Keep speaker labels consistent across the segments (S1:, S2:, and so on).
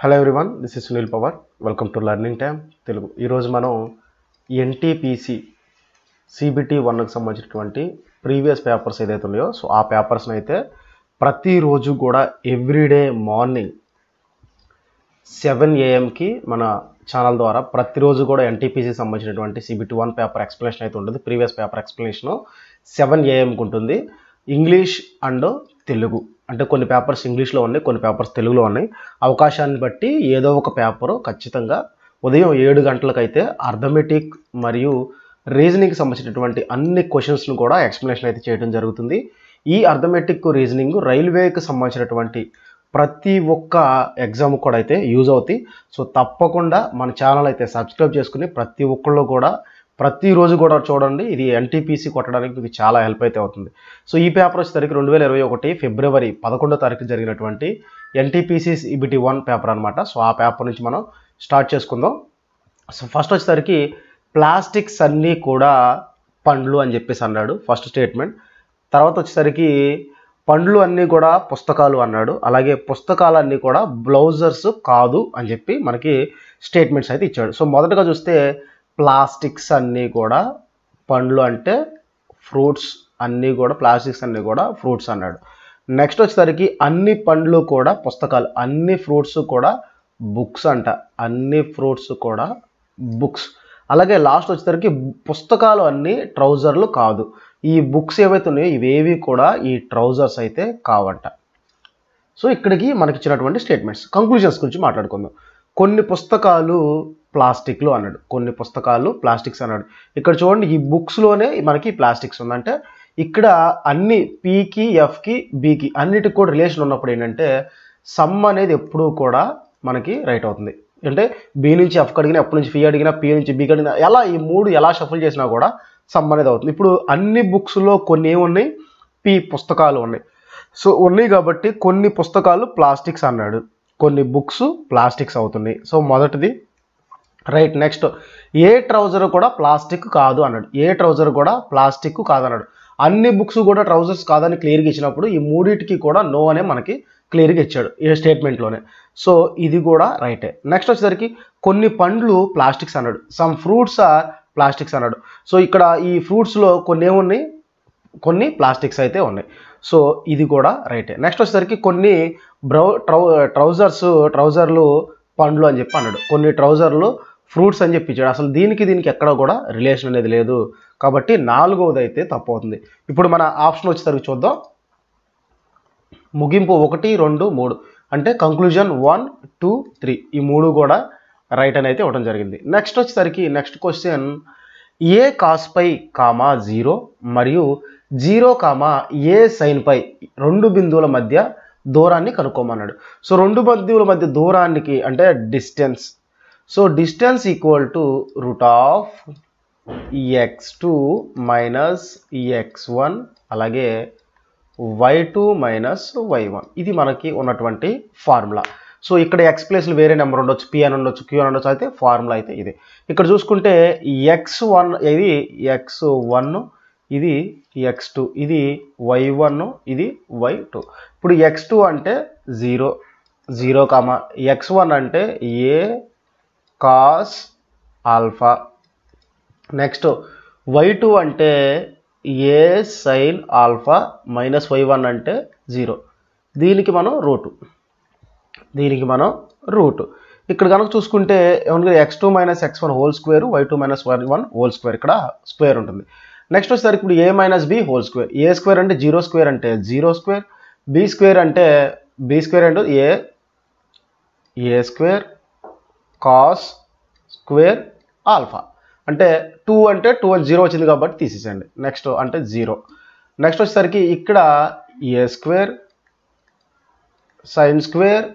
S1: Hello everyone, this is Sunil power. Welcome to learning time Telugu. ఈరోజు మనం NTPC CBT 1కి సంబంధించినటువంటి ప్రీవియస్ పేపర్స్ ఏదైతే ఉన్నాయో ఆ పేపర్స్ని అయితే ప్రతిరోజు కూడా ఎవ్రీడే మార్నింగ్ 7 AM మన ఛానల్ ద్వారా ప్రతిరోజు కూడా ఎన్టీపీసీ సంబంధించినటువంటి సిబిటి 1 పేపర్ ఎక్స్ప్లెనేషన్ అయితే ఉంటుంది. ప్రీవియస్ పేపర్ ఎక్స్ప్లెనేషన్ 7 AM ఉంటుంది. ఇంగ్లీష్ అండ్ తెలుగు, అంటే కొన్ని పేపర్స్ ఇంగ్లీష్లో ఉన్నాయి, కొన్ని పేపర్స్ తెలుగులో ఉన్నాయి. అవకాశాన్ని బట్టి ఏదో ఒక పేపరు ఖచ్చితంగా ఉదయం 7 గంటలకైతే అర్థమెటిక్ మరియు రీజనింగ్కి సంబంధించినటువంటి అన్ని క్వశ్చన్స్ను కూడా ఎక్స్ప్లెనేషన్ అయితే చేయడం జరుగుతుంది. ఈ అర్థమెటిక్ రీజనింగ్ రైల్వేకి సంబంధించినటువంటి ప్రతి ఒక్క ఎగ్జామ్ కూడా అయితే యూజ్ అవుతాయి. సో తప్పకుండా మన ఛానల్ అయితే సబ్స్క్రైబ్ చేసుకుని ప్రతి ఒక్కళ్ళు కూడా ప్రతిరోజు కూడా చూడండి. ఇది ఎన్టీపీసీ కొట్టడానికి మీకు చాలా హెల్ప్ అయితే అవుతుంది. సో ఈ పేపర్ వచ్చేసరికి 2021 ఫిబ్రవరి 11వ తారీఖు జరిగినటువంటి ఎన్టీపీసీ సిబిటి 1 పేపర్ అనమాట. సో ఆ పేపర్ నుంచి మనం స్టార్ట్ చేసుకుందాం. సో ఫస్ట్ వచ్చేసరికి ప్లాస్టిక్స్ అన్నీ కూడా పండ్లు అని చెప్పేసి అన్నాడు ఫస్ట్ స్టేట్మెంట్. తర్వాత వచ్చేసరికి పండ్లు అన్నీ కూడా పుస్తకాలు అన్నాడు. అలాగే పుస్తకాలన్నీ కూడా బ్లౌజర్స్ కాదు అని చెప్పి మనకి స్టేట్మెంట్స్ అయితే ఇచ్చాడు. సో మొదటగా చూస్తే ప్లాస్టిక్స్ అన్నీ కూడా పండ్లు అంటే ఫ్రూట్స్ అన్నీ కూడా, ప్లాస్టిక్స్ అన్నీ కూడా ఫ్రూట్స్ అన్నాడు. నెక్స్ట్ వచ్చేసరికి అన్ని పండ్లు కూడా పుస్తకాలు, అన్ని ఫ్రూట్స్ కూడా బుక్స్ అంట, అన్ని ఫ్రూట్స్ కూడా బుక్స్. అలాగే లాస్ట్ వచ్చేసరికి పుస్తకాలు అన్నీ ట్రౌజర్లు కాదు. ఈ బుక్స్ ఏవైతే ఉన్నాయో ఇవేవి కూడా ఈ ట్రౌజర్స్ అయితే కావంట. సో ఇక్కడికి మనకి ఇచ్చినటువంటి స్టేట్మెంట్స్. కంక్లూజన్స్ గురించి మాట్లాడుకుందాం. కొన్ని పుస్తకాలు ప్లాస్టిక్లు అన్నాడు, కొన్ని పుస్తకాలు ప్లాస్టిక్స్ అన్నాడు. ఇక్కడ చూడండి, ఈ బుక్స్లోనే మనకి ప్లాస్టిక్స్ ఉందంటే ఇక్కడ అన్ని పీకి, ఎఫ్కి, బీకి అన్నిటికి కూడా రిలేషన్ ఉన్నప్పుడు ఏంటంటే సమ్ అనేది ఎప్పుడూ కూడా మనకి రైట్ అవుతుంది. అంటే బి నుంచి ఎఫ్కి అడిగినా, ఎఫ్ నుంచి పి అడిగినా, పి నుంచి బీకి అడిగినా, ఎలా ఈ మూడు ఎలా షఫుల్ చేసినా కూడా సమ్ అనేది అవుతుంది. ఇప్పుడు అన్ని బుక్స్లో కొన్ని ఏమున్నాయి, పి పుస్తకాలు ఉన్నాయి. సో ఉన్నాయి కాబట్టి కొన్ని పుస్తకాలు ప్లాస్టిక్స్ అన్నాడు, కొన్ని బుక్స్ ప్లాస్టిక్స్ అవుతున్నాయి. సో మొదటిది రైట్. నెక్స్ట్ ఏ ట్రౌజర్ కూడా ప్లాస్టిక్ కాదు అన్నాడు, ఏ ట్రౌజర్ కూడా ప్లాస్టిక్ కాదన్నాడు. అన్ని బుక్స్ కూడా ట్రౌజర్స్ కాదని క్లియర్గా ఇచ్చినప్పుడు ఈ మూడింటికి కూడా నో అనే మనకి క్లియర్గా ఇచ్చాడు ఏ స్టేట్మెంట్లోనే. సో ఇది కూడా రైటే. నెక్స్ట్ వచ్చేసరికి కొన్ని పండ్లు ప్లాస్టిక్స్ అన్నాడు, సమ్ ఫ్రూట్స్ ఆర్ ప్లాస్టిక్స్ అన్నాడు. సో ఇక్కడ ఈ ఫ్రూట్స్లో కొన్ని ఏమున్నాయి, కొన్ని ప్లాస్టిక్స్ అయితే ఉన్నాయి. సో ఇది కూడా రైటే. నెక్స్ట్ వచ్చేసరికి కొన్ని ట్రౌజర్లు పండ్లు అని చెప్పి అన్నాడు, కొన్ని ట్రౌజర్లు ఫ్రూట్స్ అని చెప్పి ఇచ్చాడు. అసలు దీనికి ఎక్కడ కూడా రిలేషన్ అనేది లేదు కాబట్టి 4వది అయితే తప్పు అవుతుంది. ఇప్పుడు మన ఆప్షన్ వచ్చేసరికి చూద్దాం. ముగింపు 1, 2, 3 అంటే కంక్లూజన్ 1, 2, 3 ఈ 3 కూడా రైట్ అని అయితే ఇవ్వడం జరిగింది. నెక్స్ట్ వచ్చేసరికి నెక్స్ట్ క్వశ్చన్, ఏ కాస్ పై 0 మరియు 0, ఏ సైన్ పై 2 బిందువుల మధ్య దూరాన్ని కనుక్కోమన్నాడు. సో 2 బిందువుల మధ్య దూరానికి అంటే distance. So distance equal to √x2 minus x1 అలాగే y2 మైనస్ y1. ఇది మనకి ఉన్నటువంటి ఫార్ములా. సో ఇక్కడ ఎక్స్ ప్లేస్లు వేరే నెంబర్ ఉండొచ్చు, పి అని ఉండొచ్చు, క్యూ అని ఉండొచ్చు. అయితే ఫార్ములా అయితే ఇది. ఇక్కడ చూసుకుంటే x1 ఇది x1, ఇది x2, ఇది y1, ఇది y2. ఇప్పుడు x2 అంటే 0, x1 అంటే ఏ కాస్ ఆల్ఫా. నెక్స్ట్ y2 అంటే ఏ సైన్ ఆల్ఫా మైనస్ y1 అంటే 0. దీనికి మనం రూట్. ఇక్కడ కనుక చూసుకుంటే ఏమన్నా x2 minus x1 whole square, y2 minus y1 whole square, ఇక్కడ స్క్వేర్ ఉంటుంది. నెక్స్ట్ వచ్చేసరికి ఇప్పుడు ఏ మైనస్ బి హోల్ స్క్వేర్. ఏ స్క్వేర్ అంటే 0 స్క్వేర్ అంటే 0 స్క్వేర్, బి స్క్వేర్ అంటే బి స్క్వేర్ అంటే ఏ స్క్వేర్ కాస్ స్క్వేర్ ఆల్ఫా. అంటే 2 అంటే 2 అని 0 వచ్చింది కాబట్టి తీసేసండి. నెక్స్ట్ అంటే 0. నెక్స్ట్ వచ్చేసరికి ఇక్కడ A square sine square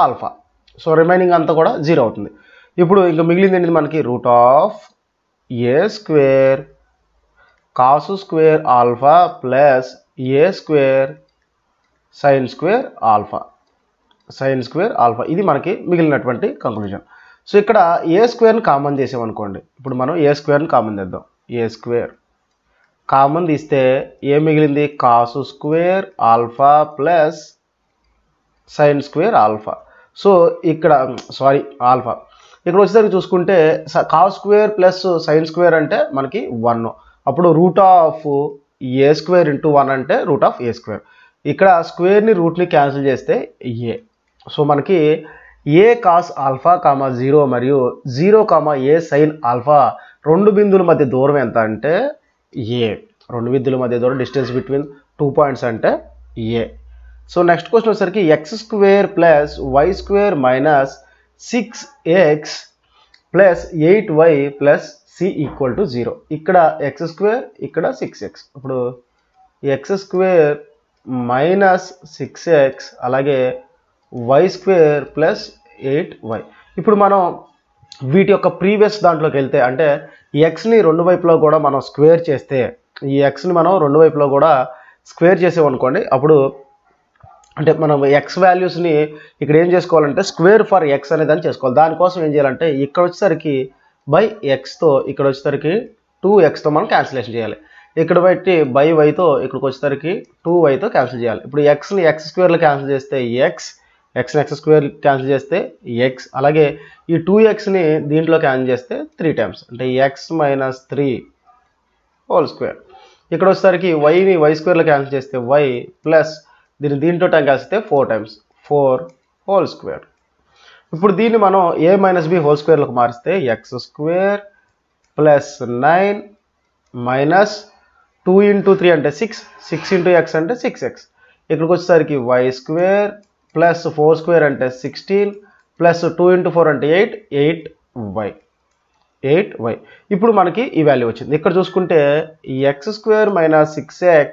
S1: alpha. So remaining అంతా కూడా 0 అవుతుంది. ఇప్పుడు ఇంకా మిగిలింది ఏంటి మనకి, A square cos square alpha plus A square sine square alpha. ఇది మనకి మిగిలినటువంటి కంక్లూజన్. సో ఇక్కడ ఏ స్క్వేర్ని కామన్ చేసామనుకోండి, ఇప్పుడు మనం ఏ స్క్వేర్ని కామన్ చేద్దాం. ఏ స్క్వేర్ కామన్ తీస్తే ఏం మిగిలింది, కాసు square alpha plus sign square alpha. So ఇక్కడ సారీ ఆల్ఫా. ఇక్కడ వచ్చేసరికి చూసుకుంటే cos square plus sine square అంటే మనకి 1. అప్పుడు root of A square into 1 అంటే రూట్ ఆఫ్ ఏ స్క్వేర్. ఇక్కడ స్క్వేర్ని రూట్ని క్యాన్సిల్ చేస్తే ఏ. సో మనకి ఏ కాస్ ఆల్ఫా కామా 0 మరియు 0 కామా ఏ సైన్ ఆల్ఫా రెండు బిందువుల మధ్య దూరం ఎంత అంటే ఏ. రెండు బిందువుల మధ్య దూరం డిస్టెన్స్ బిట్వీన్ 2 పాయింట్స్ అంటే ఏ. సో నెక్స్ట్ క్వశ్చన్ వచ్చేసరికి x square plus why square minus 6x plus 8y plus c equal to 0. ఇక్కడ ఎక్స్ స్క్వేర్, ఇక్కడ 6x. ఇప్పుడు ఎక్స్ స్క్వేర్ మైనస్ 6x అలాగే వై స్క్వేర్ ప్లస్ 8y. ఇప్పుడు మనం వీటి యొక్క ప్రీవియస్ దాంట్లోకి వెళ్తే అంటే ఎక్స్ని రెండు వైపులో కూడా మనం స్క్వేర్ చేస్తే, ఈ ఎక్స్ని మనం రెండు వైపులో కూడా స్క్వేర్ చేసామనుకోండి, అప్పుడు అంటే మనం ఎక్స్ వాల్యూస్ని ఇక్కడ ఏం చేసుకోవాలంటే స్క్వేర్ ఫర్ ఎక్స్ అనే దాన్ని చేసుకోవాలి. దానికోసం ఏం చేయాలంటే ఇక్కడ వచ్చేసరికి బై ఎక్స్తో ఇక్కడ వచ్చేసరికి 2xతో మనం క్యాన్సిలేషన్ చేయాలి. ఇక్కడ బట్టి బై వైతో ఇక్కడికి వచ్చేసరికి 2yతో క్యాన్సిల్ చేయాలి. ఇప్పుడు ఎక్స్ని ఎక్స్ స్క్వేర్లో క్యాన్సిల్ చేస్తే ఎక్స్ని ఎక్స్ స్క్వేర్ క్యాన్సిల్ చేస్తే ఎక్స్, అలాగే ఈ 2xని దీంట్లో క్యాన్సిల్ చేస్తే 3 టైమ్స్ అంటే ఎక్స్ మైనస్ 3 హోల్ స్క్వేర్. ఇక్కడ వచ్చేసరికి వైని వై స్క్వేర్లో క్యాన్సిల్ చేస్తే వై ప్లస్ దీంట్లో క్యాన్సిల్ చేస్తే 4 టైమ్స్ 4 హోల్ స్క్వేర్. ఇప్పుడు దీన్ని మనం ఏ మైనస్ బి హోల్ స్క్వేర్లోకి మారిస్తే X square plus 9 minus 2 into 3 అంటే 6 ఇంటూ ఎక్స్ అంటే 6x. ఇక్కడికి వచ్చేసరికి వై స్క్వేర్ ప్లస్ 4 స్క్వేర్ అంటే 16 ప్లస్ 2 ఇంటూ 4 అంటే 8y. ఇప్పుడు మనకి ఈ వాల్యూ వచ్చింది. ఇక్కడ చూసుకుంటే x square minus 6x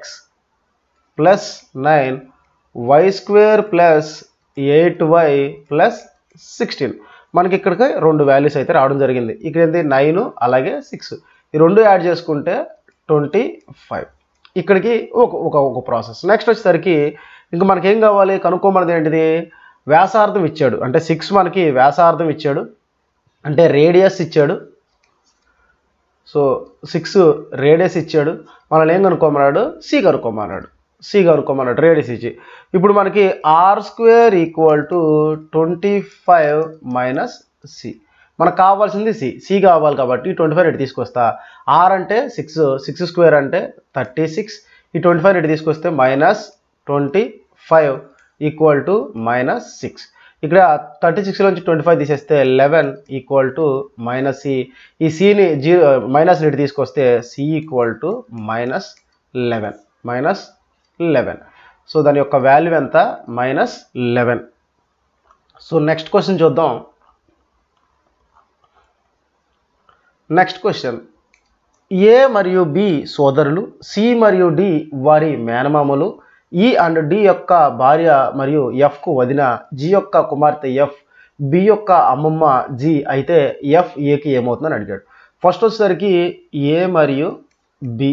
S1: plus 9 y square plus 8y plus 16. మనకి ఇక్కడికి రెండు వాల్యూస్ అయితే రావడం జరిగింది. ఇక్కడ ఏంటి 9 అలాగే 6 ఈ రెండు యాడ్ చేసుకుంటే 25. ఇక్కడికి ఒక ప్రాసెస్. నెక్స్ట్ వచ్చేసరికి ఇంకా మనకి ఏం కావాలి, కనుక్కోమన్నది ఏంటిది, వ్యాసార్థం ఇచ్చాడు అంటే 6 మనకి వ్యాసార్థం ఇచ్చాడు అంటే రేడియస్ ఇచ్చాడు. సో 6 రేడియస్ ఇచ్చాడు. మనల్ని ఏం కనుక్కోమన్నాడు, సి కనుక్కోమన్నాడు రేడియస్ ఇచ్చి. ఇప్పుడు మనకి r square equal to 25 minus c. మనకు కావాల్సింది సి కావాలి కాబట్టి 25 ఇటు తీసుకొస్తా. ఆర్ అంటే 6 స్క్వేర్ అంటే 36. ఈ 25 ఇటు తీసుకొస్తే మైనస్ 25 ఈక్వల్ టు మైనస్ 6. ఇక్కడ 36 నుంచి 25 తీసేస్తే 11 ఈక్వల్ టు మైనస్ సి. ఈ సిని మైనస్ ఇటు తీసుకొస్తే c equal to minus 11. So దాని యొక్క వాల్యూ ఎంత, -11. సో నెక్స్ట్ క్వశ్చన్ చూద్దాం. నెక్స్ట్ క్వశ్చన్, ఏ మరియు బి సోదరులు, సి మరియు డి వారి మేనమామలు, ఈ అండ్ డి యొక్క భార్య మరియు ఎఫ్కు వదిన, జి యొక్క కుమార్తె ఎఫ్, బి యొక్క అమ్మమ్మ జి అయితే ఎఫ్ ఏకి ఏమవుతుందని అడిగాడు. ఫస్ట్ వచ్చేసరికి ఏ మరియు బి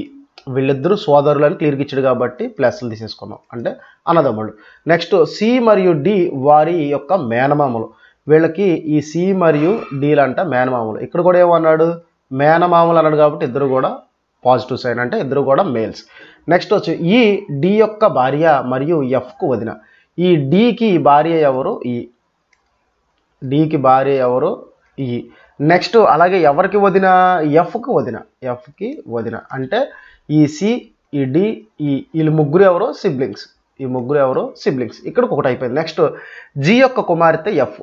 S1: వీళ్ళిద్దరూ సోదరులు అని క్లియర్గా ఇచ్చాడు కాబట్టి ప్లస్లు తీసేసుకున్నాం అంటే అన్నదమ్ముళ్ళు. నెక్స్ట్ సి మరియు డి వారి యొక్క మేనమామలు, వీళ్ళకి ఈ సి మరియు డీలంట మేనమామలు. ఇక్కడ కూడా ఏమన్నాడు, మేనమామలు అన్నాడు కాబట్టి ఇద్దరు కూడా పాజిటివ్ సైన్ అంటే ఇద్దరు కూడా మేల్స్. నెక్స్ట్ వచ్చి ఈ డి యొక్క భార్య మరియు ఎఫ్కు వదిన, ఈ డికి భార్య ఎవరు, ఈ డికి భార్య ఎవరు, ఈ నెక్స్ట్ అలాగే ఎవరికి వదిన, ఎఫ్కి వదిన అంటే ఈ సి ఈ డి వీళ్ళు ముగ్గురు ఎవరో సిబ్లింగ్స్, ఇక్కడ ఒకటి అయిపోయింది. నెక్స్ట్ జి యొక్క కుమార్తె ఎఫ్,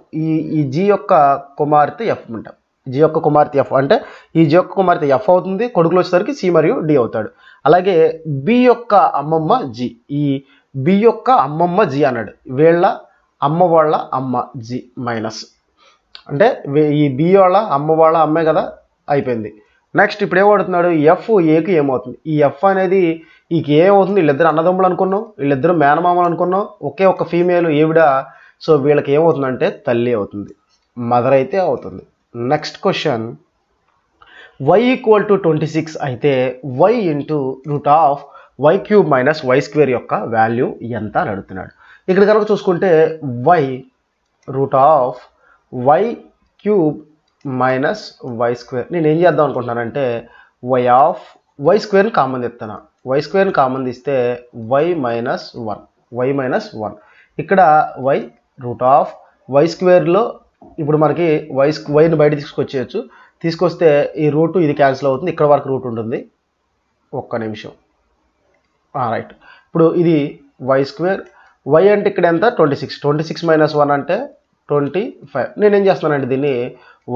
S1: ఈ జి యొక్క కుమార్తె ఎఫ్ అంటాం. జి యొక్క కుమార్తె ఎఫ్ అంటే ఈ జి యొక్క కుమార్తె ఎఫ్ అవుతుంది, కొడుకులు వచ్చేసరికి సి మరియు డి అవుతాడు. అలాగే బి యొక్క అమ్మమ్మ జి, ఈ బి యొక్క అమ్మమ్మ జి అన్నాడు, వీళ్ళ అమ్మ వాళ్ళ అమ్మ జి మైనస్ అంటే ఈ బి వాళ్ళ అమ్మ వాళ్ళ అమ్మే కదా, అయిపోయింది. నెక్స్ట్ ఇప్పుడు ఏమవుతున్నాడు, ఎఫ్ ఏకి ఏమవుతుంది, ఈ ఎఫ్ అనేది ఈకి ఏమవుతుంది, వీళ్ళిద్దరు అన్నదమ్ములు అనుకున్నాం, వీళ్ళిద్దరు మేనమామలు అనుకున్నాం, ఒకే ఒక ఫీమేల్ ఈవిడ. సో వీళ్ళకి ఏమవుతుందంటే తల్లి అవుతుంది, మదర్ అయితే అవుతుంది. Next question, y equal to 26 అయితే y into root of y cube minus why square యొక్క వాల్యూ ఎంత అని అడుగుతున్నాడు. ఇక్కడ కనుక చూసుకుంటే y root of y cube minus why square, నేను ఏం చేద్దాం అనుకుంటున్నానంటే వై ఆఫ్ వై స్క్వేర్ని కామన్ తెస్తాను. వై స్క్వేర్ని కామన్ తీస్తే వై మైనస్ 1, ఇక్కడ వై రూట్ ఆఫ్ వై స్క్వేర్లో ఇప్పుడు మనకి వైని బయట తీసుకొస్తే ఈ రూట్ ఇది క్యాన్సిల్ అవుతుంది, ఇక్కడ వరకు రూట్ ఉంటుంది. ఒక్క నిమిషం. రైట్. ఇప్పుడు ఇది వై స్క్వేర్, వై అంటే ఇక్కడ ఎంత 26 మైనస్ 1 అంటే 25. నేనేం చేస్తున్నానంటే దీన్ని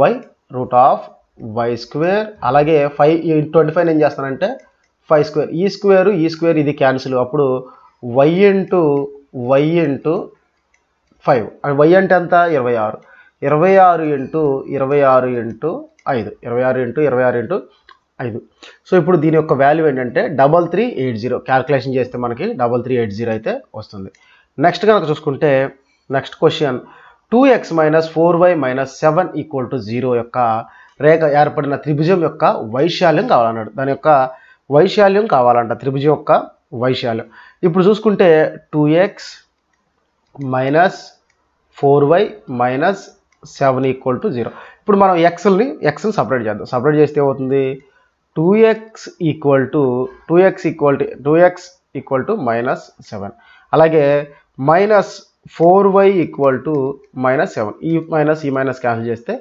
S1: y root of y square, అలాగే 25 ఏం చేస్తానంటే 5 స్క్వేర్, ఈ స్క్వేర్ ఇది క్యాన్సిల్, అప్పుడు వై ఇంటూ 5. వై అంటే ఎంత 26 ఇంటూ 5. సో ఇప్పుడు దీని యొక్క వాల్యూ ఏంటంటే 3380. క్యాల్కులేషన్ చేస్తే మనకి 3380 అయితే వస్తుంది. నెక్స్ట్ కనుక చూసుకుంటే next question 2x minus 4y minus 7 equal to 0 యొక్క రేఖ ఏర్పడిన త్రిభుజం యొక్క వైశాల్యం కావాలన్నాడు. దాని యొక్క వైశాల్యం కావాలంట, త్రిభుజం యొక్క వైశాల్యం. ఇప్పుడు చూసుకుంటే 2x minus 4y minus 7 equal to 0. ఇప్పుడు మనం ఎక్స్ని సపరేట్ చేద్దాం. సపరేట్ చేస్తే ఏమవుతుంది 2x ఈక్వల్ టు మైనస్ 7, అలాగే minus 4y equal to minus 7. ఈ మైనస్ క్యాన్సిల్ చేస్తే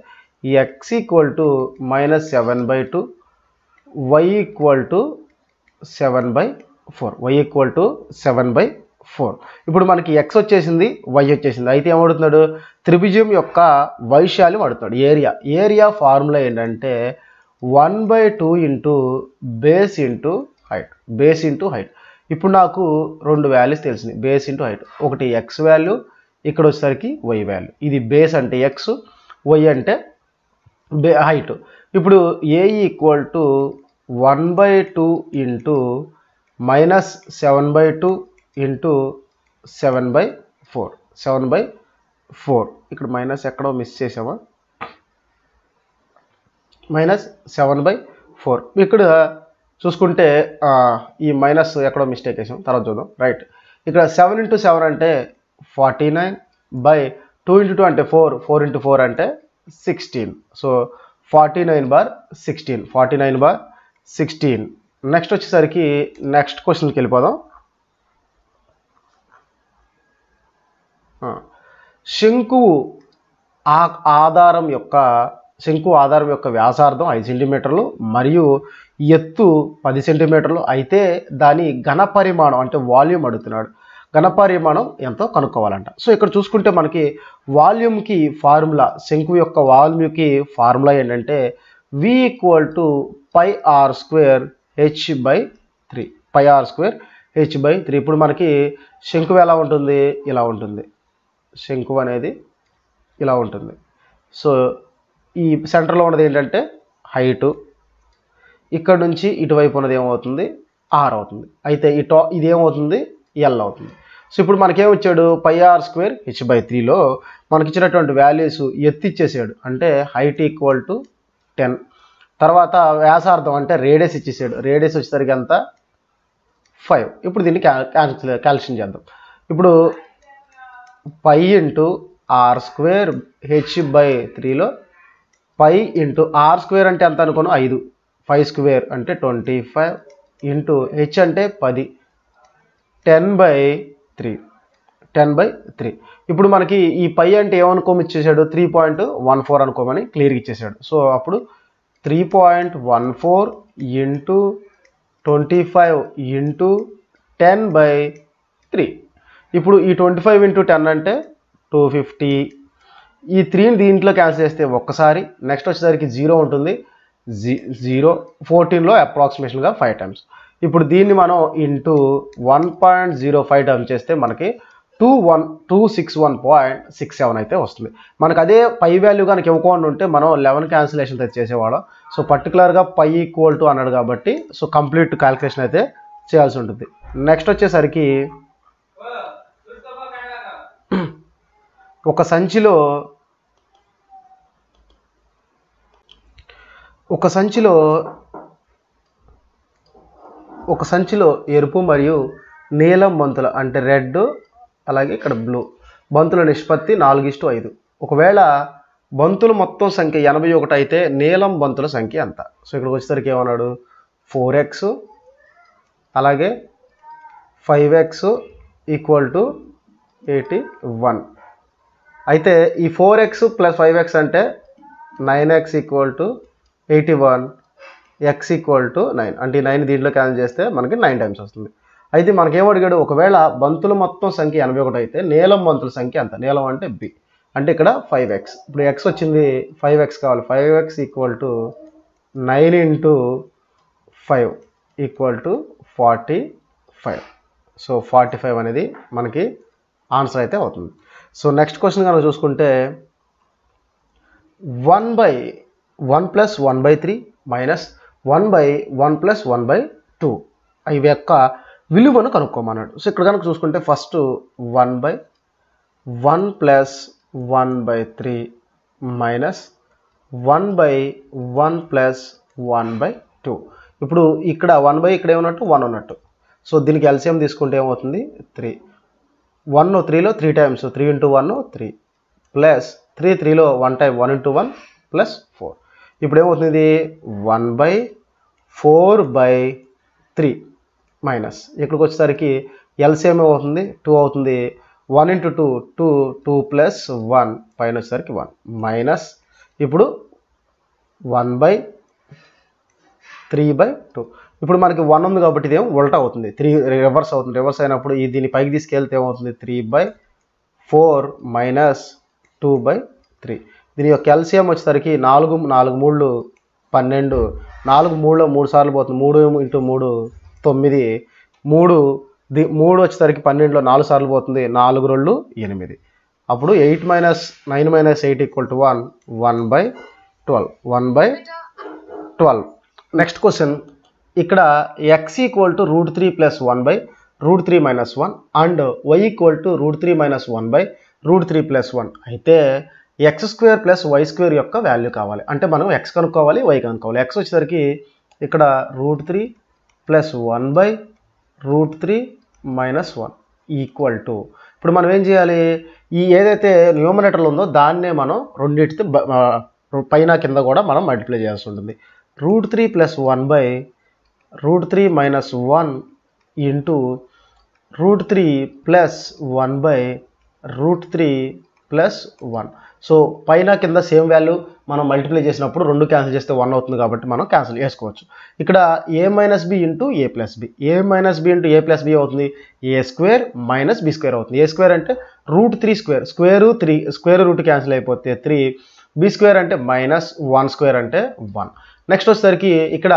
S1: ఈ x equal to minus 7/2, y equal to 7/4. ఇప్పుడు మనకి x వచ్చేసింది, y వచ్చేసింది. అయితే ఏమడుతున్నాడు త్రిభుజం యొక్క వైశాల్యం అడుగుతాడు. ఏరియా ఫార్ములా ఏంటంటే 1/2 ఇంటూ బేస్ ఇంటూ హైట్. ఇప్పుడు నాకు రెండు వాల్యూస్ తెలిసినాయి, బేస్ ఇంటూ హైట్. ఒకటి ఎక్స్ వాల్యూ, ఇక్కడ వచ్చేసరికి వై వాల్యూ. ఇది బేస్ అంటే ఎక్స్, వై అంటే హైట్. ఇప్పుడు A equal to 1/2 into minus 7/2 into 7/4. ఇక్కడ మైనస్ ఎక్కడో మిస్ చేసామా, మైనస్ 7/4. ఇక్కడ చూసుకుంటే ఈ మైనస్ ఎక్కడో మిస్టేక్ వేసాం, తర్వాత చూద్దాం. రైట్. ఇక్కడ 7 ఇంటూ 7 అంటే 49/2 ఇంటూ 2 అంటే 4 ఇంటూ 4 అంటే 16. సో 49/16. నెక్స్ట్ వచ్చేసరికి నెక్స్ట్ క్వశ్చన్కి వెళ్ళిపోదాం. శంకు ఆధారం యొక్క వ్యాసార్థం 5 సెంటీమీటర్లు మరియు ఎత్తు 10 సెంటీమీటర్లు అయితే దాని ఘనపరిమాణం అంటే వాల్యూమ్ అడుగుతున్నాడు. ఘనపరిమాణం ఎంతో కనుక్కోవాలంట. సో ఇక్కడ చూసుకుంటే మనకి వాల్యూమ్కి ఫార్ములా, శంకు యొక్క వాల్యూమ్కి ఫార్ములా ఏంటంటే v equal to πr² h/3. πr²h/3. ఇప్పుడు మనకి శంకు ఎలా ఉంటుంది, ఇలా ఉంటుంది. శంకు అనేది ఇలా ఉంటుంది. సో ఈ సెంటర్లో ఉన్నది ఏంటంటే హైటు, ఇక్కడ నుంచి ఇటువైపు ఉన్నది ఏమవుతుంది r అవుతుంది. అయితే ఇది ఏమవుతుంది l అవుతుంది. సో ఇప్పుడు మనకేమొచ్చాడు πr²h/3లో మనకి ఇచ్చినటువంటి వాల్యూస్ ఎత్తు ఇచ్చేసాడు, అంటే హైట్ ఈక్వల్ టు 10. తర్వాత వ్యాసార్థం అంటే రేడియస్ ఇచ్చేసాడు, రేడియస్ వచ్చేసరికి ఎంత 5. ఇప్పుడు దీన్ని క్యాల్కులేషన్ చేద్దాం. ఇప్పుడు π ఇంటూ r²h/3లో π ఇంటూ r² అంటే ఎంత అనుకోను 5, 5² అంటే 25 ఇంటూ h అంటే 10, 10/3. ఇప్పుడు మనకి ఈ π అంటే ఏమనుకోమని ఇచ్చేసాడు 3.14 అనుకోమని క్లియర్గా ఇచ్చేసాడు. సో అప్పుడు 3.14 ఇంటూ 25 ఇంటూ 10/3. ఇప్పుడు ఈ 25 ఇంటూ 10 అంటే 250. ఈ 3ని దీంట్లో క్యాన్సిల్ చేస్తే ఒక్కసారి, నెక్స్ట్ వచ్చేసరికి 0 ఉంటుంది, 0 14లో అప్రాక్సిమేషన్గా 5 టైమ్స్. ఇప్పుడు దీన్ని మనం ఇంటూ 1.05 టైమ్స్ చేస్తే మనకి 261.67 అయితే వస్తుంది. మనకు అదే పై వాల్యూ కనుక ఇవ్వకుండా ఉంటే మనం 11 క్యాన్సిలేషన్ అయితే చేసేవాళ్ళం. సో పర్టికులర్గా π ఈక్వల్ టు అన్నాడు కాబట్టి సో కంప్లీట్ క్యాల్కులేషన్ అయితే చేయాల్సి ఉంటుంది. నెక్స్ట్ వచ్చేసరికి ఒక సంచిలో ఎరుపు మరియు నీలం బంతుల అంటే రెడ్, అలాగే ఇక్కడ బ్లూ బంతుల నిష్పత్తి 4:5. ఒకవేళ బంతుల మొత్తం సంఖ్య 81 అయితే నీలం బంతుల సంఖ్య ఎంత? సో ఇక్కడికి వచ్చేసరికి ఏమన్నాడు 4x అలాగే 5x ఈక్వల్ టు 81. అయితే ఈ 4x + 5x అంటే 9x = 81, x = 9. అంటే ఈ 9 దీంట్లో క్యాన్సిల్ చేస్తే మనకి 9 టైమ్స్ వస్తుంది. అయితే మనకేం అడిగాడు, ఒకవేళ బంతుల మొత్తం సంఖ్య 81 అయితే నీలం బంతుల సంఖ్య ఎంత? నీలం అంటే b, అంటే ఇక్కడ 5x. ఇప్పుడు x వచ్చింది 5x కావాలి. 5x = 9 × 5 = 45. సో 45 అనేది మనకి ఆన్సర్ అయితే అవుతుంది. సో నెక్స్ట్ క్వశ్చన్ కనుక చూసుకుంటే 1/1 + 1/3 మైనస్ 1/1 + 1/2 ఇవి యొక్క విలువను కనుక్కోమన్నాడు. సో ఇక్కడ కనుక చూసుకుంటే ఫస్ట్ 1/1 + 1/3 మైనస్ 1/1 + 1/2. ఇప్పుడు ఇక్కడ 1 ఇక్కడ ఏమన్నట్టు 1 ఉన్నట్టు. సో దీనికి ఎల్సిఎం తీసుకుంటే ఏమవుతుంది 3. 1 3లో 3 టైమ్స్ 3 × 1 3 ప్లస్ 3 3లో 1 టైమ్ 1 × 1 ప్లస్ 4. ఇప్పుడు ఏమవుతుంది 1/4/3 మైనస్ ఇక్కడికి వచ్చేసరికి ఎల్సిఎం ఏమవుతుంది 2 అవుతుంది. 1 × 2 2 2 ప్లస్ 1 పైన వచ్చేసరికి 1 మైనస్ ఇప్పుడు 1/3/2. ఇప్పుడు మనకి 1 ఉంది కాబట్టి ఇదేమో ఉల్టా అవుతుంది, 3 రివర్స్ అవుతుంది. రివర్స్ అయినప్పుడు దీన్ని పైకి తీసుకెళ్తే ఏమవుతుంది 3/4 మైనస్ 2/3. దీని యొక్క ఎల్సిఎం వచ్చేసరికి 4 4 3 12, 4 3లో 3 సార్లు పోతుంది, 3 × 3 9, 3 వచ్చేసరికి 12లో 4 సార్లు పోతుంది, 4 2 8. అప్పుడు 8 - 9 - 8 = 1, 1/12 1/12. నెక్స్ట్ క్వశ్చన్ ఇక్కడ x = √3 + 1/√3 - 1 అండ్ y = √3 - 1/√3 + 1 అయితే x² + y² యొక్క వాల్యూ కావాలి. అంటే మనం x కనుక్కోవాలి, y కనుక్కోవాలి. x వచ్చేసరికి ఇక్కడ √3 + 1/√3 - 1 = ఇప్పుడు మనం ఏం చేయాలి, ఈ ఏదైతే న్యూమరేటర్లో ఉందో దాన్నే మనం రెండింటితో పైన కింద కూడా మనం మల్టిప్లై చేయాల్సి ఉంటుంది. √3 + 1/√3 - 1 ఇంటూ √3 + 1/√3 + 1. సో పైన కింద సేమ్ వాల్యూ మనం మల్టిప్లై చేసినప్పుడు 2 క్యాన్సిల్ చేస్తే 1 అవుతుంది కాబట్టి మనం క్యాన్సిల్ చేసుకోవచ్చు. ఇక్కడ a - b × a + b, a - b × a + b అవుతుంది, a² - b² అవుతుంది. a² అంటే √3² స్క్వేర్ రూట్ క్యాన్సిల్ అయిపోతే 3, b² అంటే -1² అంటే 1. నెక్స్ట్ వచ్చేసరికి ఇక్కడ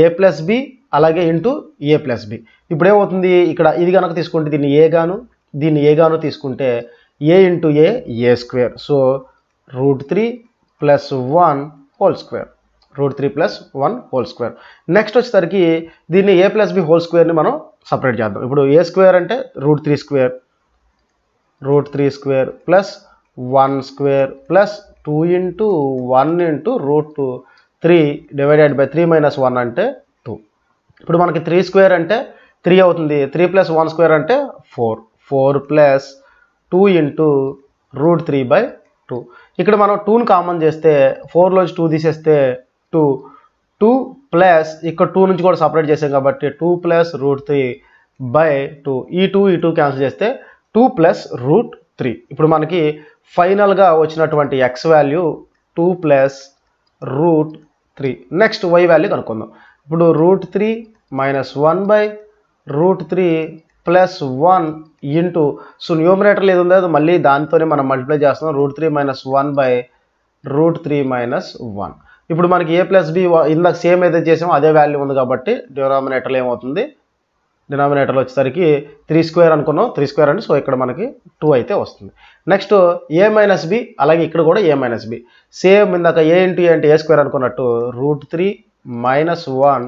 S1: a + b అలాగే ఇంటూ a + b. ఇప్పుడు ఏమవుతుంది, ఇక్కడ ఇది కనుక తీసుకుంటే దీన్ని a గాను దీన్ని a గాను తీసుకుంటే a × a a². So √3 + 1 whole square, √3 + 1 whole square. Next వచ్చేసరికి దీన్ని a + b హోల్ స్క్వేర్ని మనం సపరేట్ చేద్దాం. ఇప్పుడు a² అంటే √3² ప్లస్ 1² ప్లస్ 2 × 1 × √3 డివైడెడ్ బై 3 - 1 అంటే 2. ఇప్పుడు మనకి 3² అంటే 3 అవుతుంది, 3 + 1² అంటే 4, 4 ప్లస్ 2 × √3/2. ఇక్కడ మనం 2ని కామన్ చేస్తే 4లోంచి 2 తీసేస్తే 2 ప్లస్ ఇక్కడ 2 నుంచి కూడా సపరేట్ చేసాం కాబట్టి 2 + √3/2. ఈ 2 క్యాన్సిల్ చేస్తే 2 + √3. ఇప్పుడు మనకి ఫైనల్గా వచ్చినటువంటి x value 2 + √3. Next y value కనుక్కుందాం. ఇప్పుడు √3 - 1/√3 + 1 ఇంటూ సో న్యూమరేటర్లో ఏది ఉందో మళ్ళీ దాంతోనే మనం మల్టిప్లై చేస్తున్నాం, √3 - 1/√3 - 1. ఇప్పుడు మనకి a + b ఇందాక సేమ్ ఏదైతే చేసామో అదే వాల్యూ ఉంది కాబట్టి డినామినేటర్లో ఏమవుతుంది, డినామినేటర్లో వచ్చేసరికి 3² అనుకున్నాం, 3² అంటే సో ఇక్కడ మనకి 2 అయితే వస్తుంది. నెక్స్ట్ a - b అలాగే ఇక్కడ కూడా a - b సేమ్ ఇందాక a × a అంటే a² అనుకున్నట్టు √3 - 1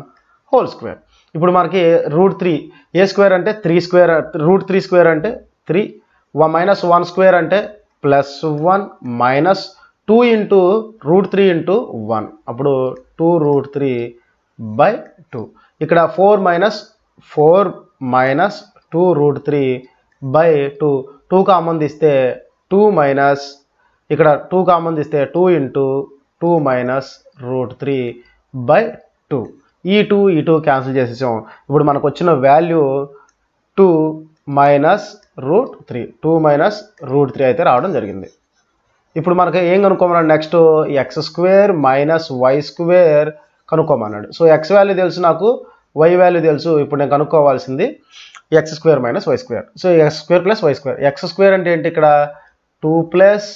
S1: హోల్ స్క్వేర్. ఇప్పుడు మనకి √3 a² అంటే 3² √3² అంటే 3 -1² అంటే +1 మైనస్ 2 × √3 × 1 అప్పుడు 2√3/2. ఇక్కడ 4 - 2√3/2 2 కామన్ తీస్తే 2 మైనస్ ఇక్కడ 2 కామన్ తీస్తే 2 × 2 - √3/2. ఈ 2 క్యాన్సిల్ చేసేసాం. ఇప్పుడు మనకు వచ్చిన వాల్యూ 2 - √3 అయితే రావడం జరిగింది. ఇప్పుడు మనకి ఏం కనుక్కోమన్నాడు next X square minus why square కనుక్కోమన్నాడు. సో ఎక్స్ వాల్యూ తెలుసు నాకు, వై వాల్యూ తెలుసు. ఇప్పుడు నేను కనుక్కోవాల్సింది X square minus why square. So X square plus why square. X square అంటే ఏంటి ఇక్కడ 2 plus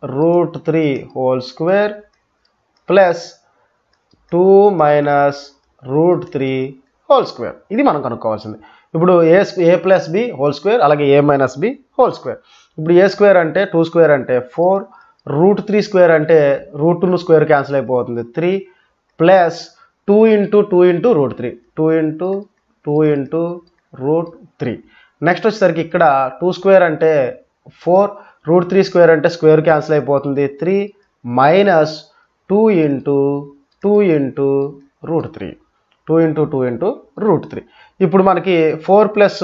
S1: root 3 whole square plus 2 minus root 3 whole square. ఇది మనం కనుక్కోవాల్సింది. ఇప్పుడు A plus B whole square, అలాగే A minus B whole square. ఇప్పుడు A square అంటే 2 స్క్వేర్ అంటే 4, రూట్ 3 స్క్వేర్ అంటే రూట్ 2 స్క్వేర్ క్యాన్సిల్ అయిపోతుంది 3 plus 2 into 2 into root 3, 2 into 2 into root 3. Next వచ్చేసరికి ఇక్కడ 2 స్క్వేర్ అంటే 4, రూట్ 3 స్క్వేర్ అంటే స్క్వేర్ క్యాన్సిల్ అయిపోతుంది 3 minus 2 into 2 into root 3, 2 into 2 into root 3. ఇప్పుడు మనకి 4 ప్లస్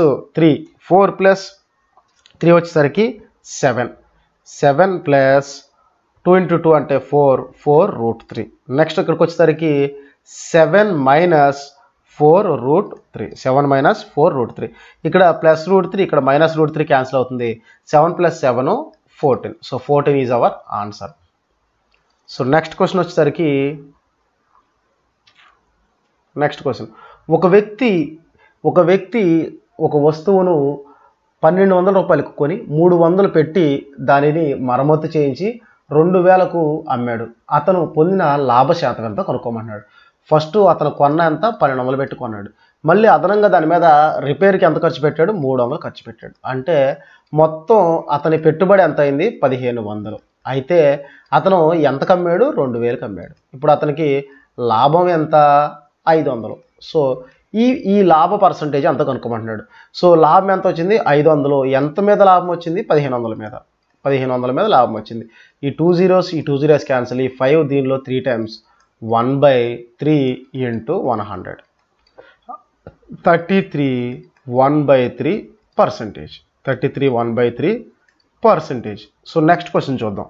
S1: 3 వచ్చేసరికి 7, 7 ప్లస్ 2 ఇంటూ 2 అంటే 4 రూట్ 3. నెక్స్ట్ ఇక్కడికి వచ్చేసరికి 7 మైనస్ 4 రూట్ 3, 7 మైనస్ 4 రూట్ 3. ఇక్కడ ప్లస్ రూట్ 3, ఇక్కడ మైనస్ రూట్ 3 క్యాన్సిల్ అవుతుంది. 7 plus 7 14. So 14 is our answer. So next question వచ్చేసరికి ఒక వ్యక్తి ఒక వస్తువును 1200 రూపాయలకు కొని 300 పెట్టి దానిని మరమ్మతు చేయించి 2000కు అమ్మాడు. అతను పొందిన లాభశాతం ఎంత కనుక్కోమన్నాడు. ఫస్ట్ అతను కొన్న ఎంత 1200 పెట్టి కొన్నాడు. మళ్ళీ అదనంగా దాని మీద రిపేర్కి ఎంత ఖర్చు పెట్టాడు, 300 ఖర్చు పెట్టాడు. అంటే మొత్తం అతని పెట్టుబడి ఎంత అయింది, 1500. అయితే అతను ఎంతకు అమ్మాడు, 2000కి అమ్మాడు. ఇప్పుడు అతనికి లాభం ఎంత, 500. సో ఈ లాభ పర్సంటేజ్ అంత కనుక్కోమంటున్నాడు. సో లాభం ఎంత వచ్చింది, 500. ఎంత మీద లాభం వచ్చింది, 1500 మీద లాభం వచ్చింది. ఈ 2 zeros క్యాన్సిల్, ఈ 5 దీనిలో 3 times 1/3 into 100, 33 1/3%. 33 1/3%. So next question చూద్దాం.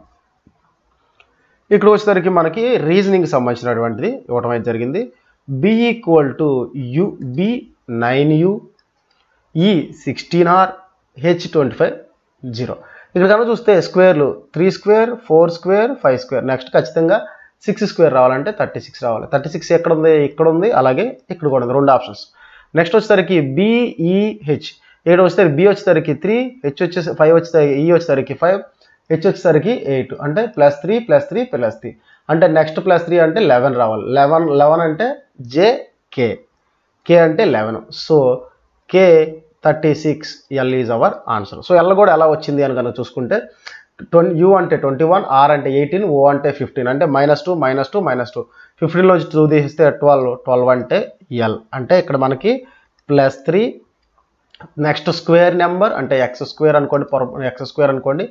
S1: ఇక్కడ వచ్చేసరికి మనకి రీజనింగ్ సంబంధించినటువంటిది ఇవ్వటం అయితే జరిగింది. b equal to u, b 9u, e 16r, h 25 0. ఇక్కడ కనుక చూస్తే స్క్వేర్లు 3 స్క్వేర్ 4 స్క్వేర్ 5 స్క్వేర్. నెక్స్ట్ ఖచ్చితంగా 6 స్క్వేర్ రావాలంటే 36 రావాలి. 36 ఎక్కడ ఉంది, ఇక్కడ ఉంది, అలాగే ఇక్కడ కూడా ఉంది, 2 ఆప్షన్స్. నెక్స్ట్ వచ్చేసరికి BEH. ఇక్కడ వచ్చేసరికి b వచ్చేసరికి 3, h వచ్చేసరికి 5, వచ్చేసరికి e వచ్చేసరికి 5, h వచ్చేసరికి 8. అంటే +3 +3 +3. అంటే నెక్స్ట్ +3 అంటే 11 రావాలి. 11 అంటే JK, K అంటే 11. So K 36, L is our answer. So L కూడా ఎలా వచ్చింది అని కనుక చూసుకుంటే U అంటే 21, R అంటే 18, O అంటే 15. అంటే -2 -2 -2. 15 నుంచి 2 తీస్తే 12 అంటే L. అంటే ఇక్కడ మనకి +3 నెక్స్ట్ స్క్వేర్ నెంబర్ అంటే ఎక్స్ స్క్వేర్ అనుకోండి,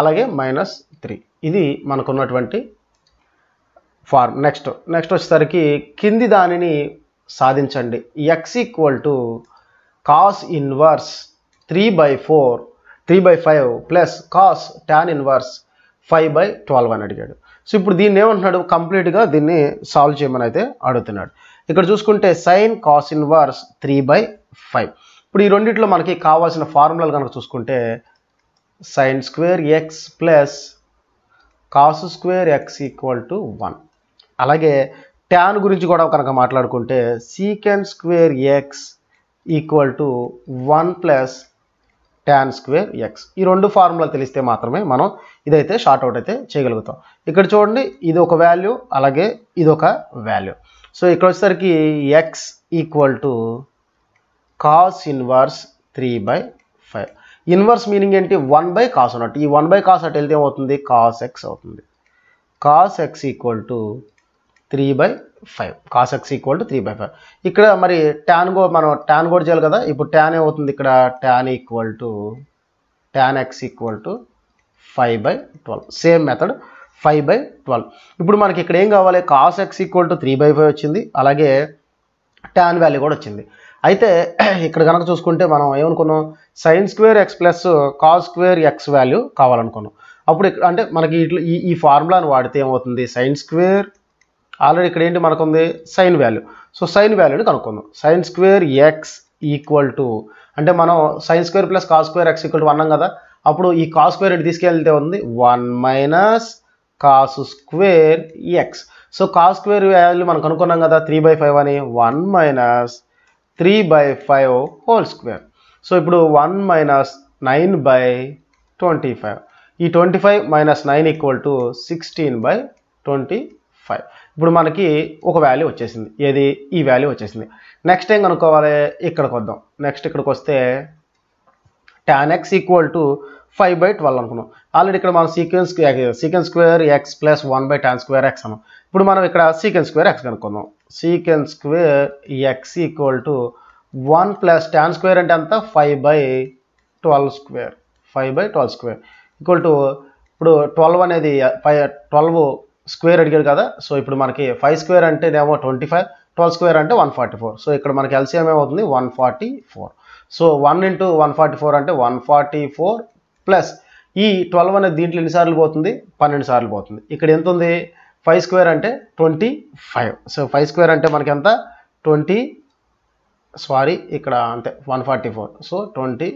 S1: అలాగే -3. ఇది మనకున్నటువంటి ఫార్మ్. నెక్స్ట్ వచ్చేసరికి కింది దానిని సాధించండి. x equal to cos inverse 3/5 plus cos tan inverse 5/12 అని అడిగాడు. సో ఇప్పుడు దీన్ని ఏమంటున్నాడు, కంప్లీట్గా దీన్ని సాల్వ్ చేయమని అయితే అడుగుతున్నాడు. ఇక్కడ చూసుకుంటే సైన్ కాస్ ఇన్వర్స్ 3/5. ఇప్పుడు ఈ రెండిట్లో మనకి కావాల్సిన ఫార్ములాలు కనుక చూసుకుంటే sign square X plus cos square X equal to 1. అలాగే ట్యాన్ గురించి కూడా కనుక మాట్లాడుకుంటే secant square X equal to 1 plus tan square X. ఈ 2 ఫార్ములా తెలిస్తే మాత్రమే మనం ఇదైతే షార్ట్అవుట్ అయితే చేయగలుగుతాం. ఇక్కడ చూడండి, ఇది ఒక వాల్యూ, అలాగే ఇది ఒక వాల్యూ. సో ఇక్కడ వచ్చేసరికి X equal to cos inverse 3/5. Inverse meaning ఏంటి, 1/cos అన్నట్టు. ఈ 1/cos అటు వెళ్తే ఏమవుతుంది, కాస్ ఎక్స్ అవుతుంది. Cos X equal to 3/5. Cos X equal to 3/5. ఇక్కడ మరి మనం ట్యాన్ కూడా చేయాలి కదా. ఇప్పుడు ట్యాన్ ఏమవుతుంది, ఇక్కడ tan equal to tan X equal to 5/12. Same method 5/12. ఇప్పుడు మనకి ఇక్కడ ఏం కావాలి, కాస్ ఎక్స్ ఈక్వల్ టు 3/5 వచ్చింది, అలాగే ట్యాన్ వాల్యూ కూడా వచ్చింది. అయితే ఇక్కడ కనుక చూసుకుంటే మనం ఏమనుకున్నాం, sine square X plus cos square X value కావాలనుకున్నాం. అప్పుడు అంటే మనకి ఈ ఫార్ములాను వాడితే ఏమవుతుంది, సైన్ స్క్వేర్ ఆల్రెడీ ఇక్కడ ఏంటి మనకుంది సైన్ వాల్యూ. సో సైన్ వాల్యూని కనుక్కుందాం. Sign square X equal to అంటే మనం sine square plus cos square X equal to అన్నాం కదా. అప్పుడు ఈ కాస్ స్క్వేర్ ఇటు తీసుకెళ్తే ఉంది 1 minus cos square X. So cos square value మనం కనుక్కున్నాం కదా 3/5 అని, 1 మైనస్ 3/5 హోల్ స్క్వేర్. సో ఇప్పుడు 1 మైనస్ 9/25. ఈ 25 మైనస్ 9 ఈక్వల్ టు 16/25. ఇప్పుడు మనకి ఒక వాల్యూ వచ్చేసింది. ఏది? ఈ వాల్యూ వచ్చేసింది. నెక్స్ట్ ఏం కనుక్కోవాలి? ఇక్కడికి వద్దాం. నెక్స్ట్ ఇక్కడికి వస్తే tan x ఈక్వల్ టు 5/12 అనుకున్నాం. ఆల్రెడీ ఇక్కడ మనం secant square X plus 1/tan square X అన్నాం. ఇప్పుడు మనం ఇక్కడ సీకెంట్ స్క్వేర్ ఎక్స్ కనుక్కుందాం. Secant square X equal to 1 plus tan square అంటే అంత 5/12 స్క్వేర్. 5/12 స్క్వేర్ ఈక్వల్ టు ఇప్పుడు 12 అనేది 12 స్క్వేర్ అడిగాడు కదా. సో ఇప్పుడు మనకి 5 స్క్వేర్ అంటేనేమో 25, 12 స్క్వేర్ అంటే 144. సో ఇక్కడ మనకి ఎల్సిఎం ఏమవుతుంది? 144. సో 1 ఇంటూ 144 అంటే 144 ప్లస్ ఈ 12 అనేది దీంట్లో ఎన్నిసార్లు పోతుంది? 12 సార్లు పోతుంది. ఇక్కడ ఎంత ఉంది? 5 స్క్వేర్ అంటే 25. సో 5 స్క్వేర్ అంటే మనకి ఎంత? 20, సారీ ఇక్కడ అంతే 144. సో 25.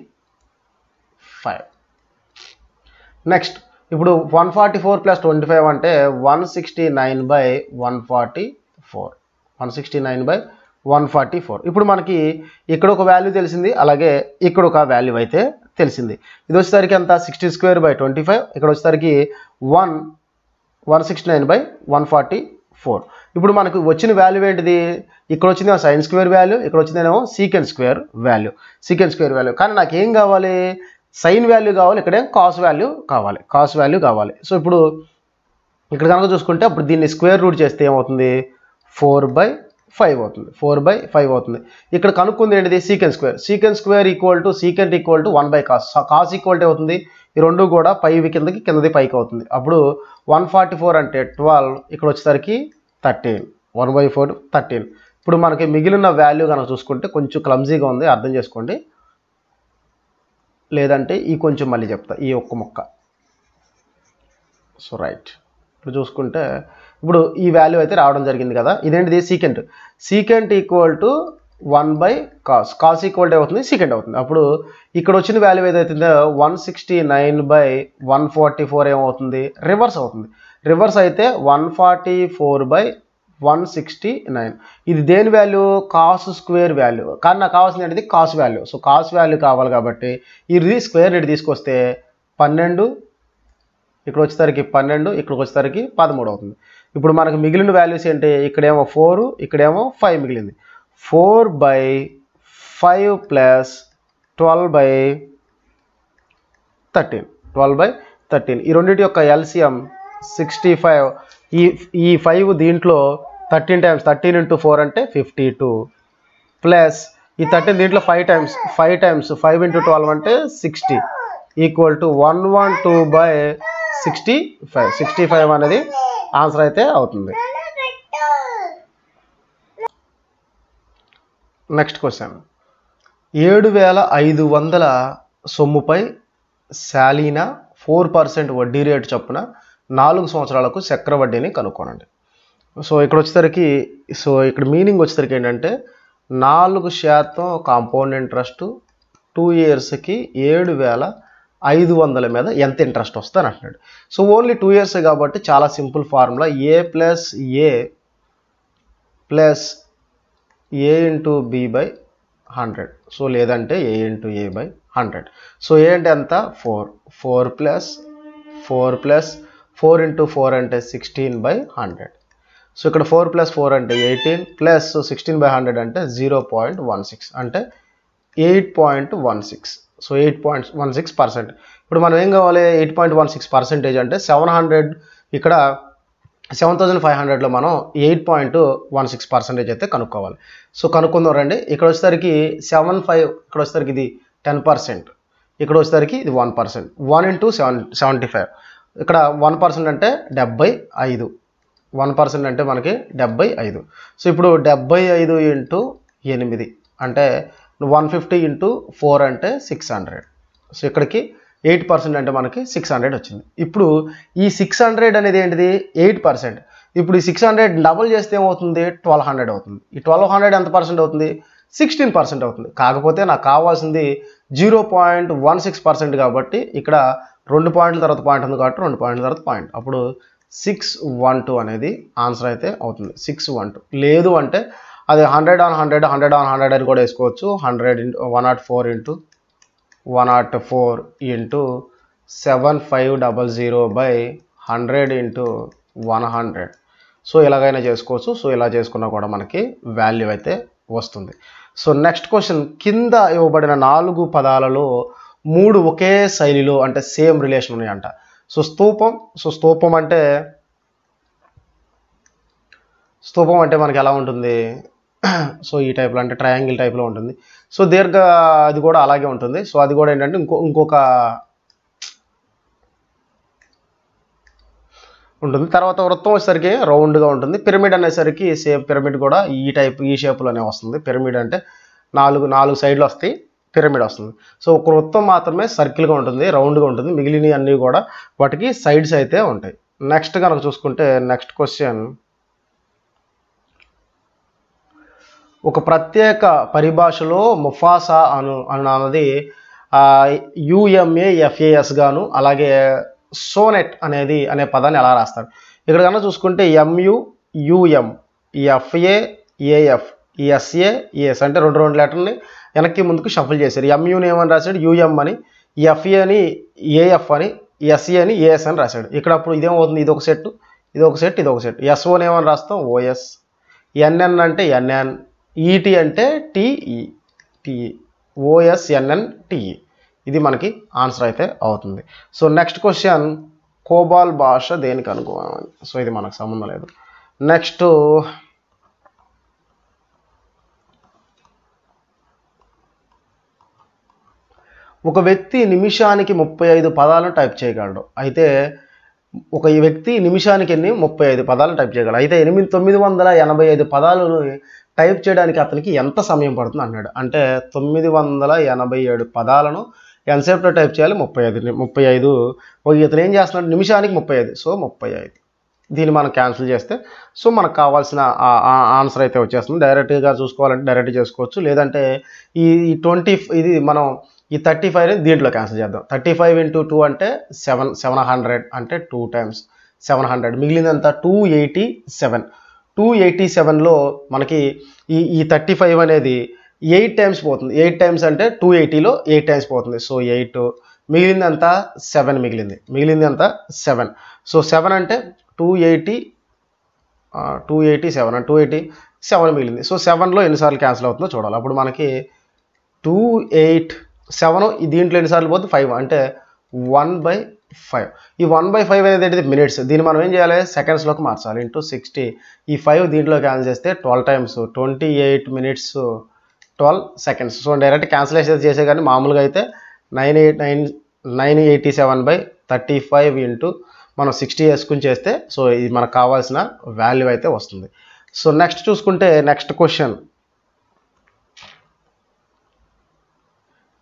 S1: నెక్స్ట్ ఇప్పుడు 144 ప్లస్ 25 అంటే 169/144. 169/144. ఇప్పుడు మనకి ఇక్కడ ఒక వాల్యూ తెలిసింది, అలాగే ఇక్కడ ఒక వాల్యూ అయితే తెలిసింది. ఇది వచ్చేసరికి ఎంత? 60²/25. ఇక్కడ వచ్చేసరికి 169/144. ఇప్పుడు మనకు వచ్చిన వాల్యూ ఏంటిది? ఇక్కడ వచ్చింది సైన్ స్క్వేర్ వాల్యూ, ఇక్కడ వచ్చిందేమో secant square value. Secant square value. కానీ నాకు ఏం కావాలి? సైన్ వాల్యూ కావాలి, ఇక్కడేం కాస్ వాల్యూ కావాలి. కాస్ వాల్యూ కావాలి. సో ఇప్పుడు ఇక్కడ కనుక చూసుకుంటే అప్పుడు దీన్ని స్క్వేర్ రూట్ చేస్తే ఏమవుతుంది? 4/5 అవుతుంది. 4/5 అవుతుంది. ఇక్కడ కనుక్కుంది ఏంటిది? Secant square. Secant square equal to secant equal to 1/cos. Cos equal to అవుతుంది. ఈ రెండు కూడా పైవి కిందకి, కిందది పైకి అవుతుంది. అప్పుడు 144 అంటే 12, ఇక్కడ వచ్చేసరికి 13. 1/4 13. ఇప్పుడు మనకి మిగిలిన వాల్యూ కనుక చూసుకుంటే కొంచెం క్లమ్జీగా ఉంది, అర్థం చేసుకోండి. లేదంటే ఈ కొంచెం మళ్ళీ చెప్తా, ఈ ఒక్క మొక్క. సో రైట్, ఇప్పుడు చూసుకుంటే ఇప్పుడు ఈ వాల్యూ అయితే రావడం జరిగింది కదా. ఇదేంటిది? Secant. Secant equal to 1/cos. Cos equal to అవుతుంది, సీకెంట్ అవుతుంది. అప్పుడు ఇక్కడ వచ్చిన వాల్యూ ఏదైతుందో 169/144 ఏమవుతుంది? రివర్స్ అవుతుంది. రివర్స్ అయితే 144/169. ఇది దేని వాల్యూ? Cos square value. కానీ నాకు కావాల్సింది ఏంటిది? Cos value. So cos value కావాలి కాబట్టి ఇది స్క్వేర్ ఇటు తీసుకొస్తే 12, ఇక్కడ వచ్చేసరికి 12, ఇక్కడికి వచ్చేసరికి 13 అవుతుంది. ఇప్పుడు మనకు మిగిలిన వాల్యూస్ ఏంటి? ఇక్కడేమో 4, ఇక్కడేమో 5 మిగిలింది. 4/5 ప్లస్ 12/13. 12/13. ఈ రెండింటి యొక్క ఎల్సిఎం 65. ఈ 5 దీంట్లో 13 టైమ్స్ 13 into 4 అంటే 52 ప్లస్ ఈ 13 దీంట్లో 5 టైమ్స్ 5 into 12 అంటే 60 ఈక్వల్ టు 112/65. 65 అనేది ఆన్సర్ అయితే అవుతుంది. Next question. 7,500 సొమ్ముపై శాలీనా 4% వడ్డీ రేటు చొప్పున 4 సంవత్సరాలకు చక్ర వడ్డీని కనుక్కోనండి. సో ఇక్కడ వచ్చేసరికి ఇక్కడ మీనింగ్ వచ్చేసరికి ఏంటంటే 4% కాంపౌండ్ ఇంట్రెస్ట్ 2 ఇయర్స్కి 7,500 మీద ఎంత ఇంట్రెస్ట్ వస్తుంది అని అంటున్నాడు. సో ఓన్లీ 2 ఇయర్స్ కాబట్టి చాలా simple formula A plus A into B/100. So లేదంటే A ఇంటూ A/100. సో ఏ అంటే ఎంత? 4 4 into 4 అంటే 16/100. సో ఇక్కడ 4 + 4 అంటే 18 ప్లస్ 16/100 అంటే 0.16 అంటే 8.16. సో 8.16%. ఇప్పుడు మనం ఏం కావాలి? 8.16% అంటే 700, ఇక్కడ 7,500లో మనం 8.16% అయితే కనుక్కోవాలి. సో కనుక్కుందాం రండి. ఇక్కడ వచ్చేసరికి 75, ఇక్కడ వచ్చేసరికి ఇది 10%, ఇక్కడ వచ్చేసరికి ఇది 1%. 1 into 75. ఇక్కడ 1% అంటే 75. 1% అంటే మనకి 75. సో ఇప్పుడు 75 into 8 అంటే 150 into 4 అంటే 600. సో ఇక్కడికి 8% అంటే మనకి 600 వచ్చింది. ఇప్పుడు ఈ 600 అనేది ఏంటిది? 8%. ఇప్పుడు ఈ 600 డబుల్ చేస్తే ఏమవుతుంది? 1200 అవుతుంది. ఈ 1200 ఎంత పర్సెంట్ అవుతుంది? 16% అవుతుంది. కాకపోతే నాకు కావాల్సింది 0.16% కాబట్టి ఇక్కడ 2 పాయింట్ల తర్వాత పాయింట్ ఉంది కాబట్టి 2 పాయింట్ల తర్వాత పాయింట్, అప్పుడు 612 అనేది ఆన్సర్ అయితే అవుతుంది. 612 లేదు అంటే అది 100 on 100 100 on 100 అని కూడా వేసుకోవచ్చు. 104 into 7500/100 into 100. సో ఇలాగైనా చేసుకోవచ్చు. సో ఇలా చేసుకున్నా కూడా మనకి వాల్యూ అయితే వస్తుంది. సో నెక్స్ట్ క్వశ్చన్, కింద ఇవ్వబడిన 4 పదాలలో 3 ఒకే శైలిలో అంటే సేమ్ రిలేషన్ ఉన్నాయంట. సో స్తూపం అంటే మనకి ఎలా ఉంటుంది, సో ఈ టైప్లో అంటే ట్రయాంగిల్ టైప్లో ఉంటుంది. సో దీర్ఘ అది కూడా అలాగే ఉంటుంది. సో అది కూడా ఏంటంటే ఇంకొక ఉంటుంది. తర్వాత వృత్తం వచ్చేసరికి రౌండ్గా ఉంటుంది. పిరమిడ్ అనేసరికి సేమ్ పిరమిడ్ కూడా ఈ షేప్లోనే వస్తుంది. పిరమిడ్ అంటే 4 సైడ్లు వస్తాయి, పిరమిడ్ వస్తుంది. సో ఒక వృత్తం మాత్రమే సర్కిల్గా ఉంటుంది, రౌండ్గా ఉంటుంది. మిగిలినవి అన్నీ కూడా వాటికి సైడ్స్ అయితే ఉంటాయి. నెక్స్ట్ కనుక చూసుకుంటే నెక్స్ట్ క్వశ్చన్, ఒక ప్రత్యేక పరిభాషలో ముఫాసా అన్నది UMAFAS గాను, అలాగే సోనెట్ అనే పదాన్ని ఎలా రాస్తారు? ఇక్కడ కన్నా చూసుకుంటే MUUM, FAAF, SAES అంటే రెండు లెటర్ని వెనక్కి ముందుకు షఫుల్ చేశారు. MUని ఏమని రాశాడు, UM అని, FAని AF అని, SAని AS అని రాశాడు. ఇక్కడ అప్పుడు ఇదేమవుతుంది, ఇదొక సెట్, ఇదొక సెట్. SOని ఏమని రాస్తాం, OS, NN అంటే NN, ET అంటే TE, OSNNTE. ఇది మనకి ఆన్సర్ అయితే అవుతుంది. సో నెక్స్ట్ క్వశ్చన్, కోబాల్ భాష దేనికి అనుకోవాలి? సో ఇది మనకు సంబంధం లేదు. నెక్స్ట్ ఒక వ్యక్తి నిమిషానికి 35 పదాలను టైప్ చేయగలడు. అయితే ఒక వ్యక్తి నిమిషానికి 35 పదాలను టైప్ చేయగలడు. అయితే 985 పదాలను టైప్ చేయడానికి అతనికి ఎంత సమయం పడుతుంది అన్నాడు. అంటే 987 పదాలను ఎంతసేపులో టైప్ చేయాలి, 35. ఇతను ఏం చేస్తున్నాడు, నిమిషానికి 35. సో 35 దీన్ని మనం క్యాన్సిల్ చేస్తే సో మనకు కావాల్సిన ఆన్సర్ అయితే వచ్చేస్తుంది. డైరెక్ట్గా చూసుకోవాలంటే డైరెక్ట్ చేసుకోవచ్చు, లేదంటే ఈ 20 ఇది మనం ఈ 35ని దీంట్లో క్యాన్సిల్ చేద్దాం. 35 into 2 అంటే 700 అంటే 2 times 700, మిగిలిందంతా 287. 287లో మనకి ఈ 35 అనేది 8 times పోతుంది. 8 times అంటే 280లో 8 times పోతుంది. సో 8, మిగిలిందంతా 7 మిగిలిందంతా 7. సో 7 అంటే 287 మిగిలింది. సో 7లో ఎన్నిసార్లు క్యాన్సిల్ అవుతుందో చూడాలి. అప్పుడు మనకి 7 దీంట్లో ఎన్నిసార్లు పోతుంది, 5 అంటే 1/5. ఈ 1/5 అనేది మినిట్స్. దీన్ని మనం ఏం చేయాలి, సెకండ్స్లోకి మార్చాలి. ఇంటూ 60. ఈ 5 దీంట్లో క్యాన్సిల్ చేస్తే 12 times 28 minutes 12 seconds. So direct cancellation చేసే కానీ మామూలుగా అయితే 987/35 ఇంటూ మనం 60 వేసుకుని చేస్తే సో ఇది మనకు కావాల్సిన వాల్యూ అయితే వస్తుంది. సో నెక్స్ట్ చూసుకుంటే నెక్స్ట్ క్వశ్చన్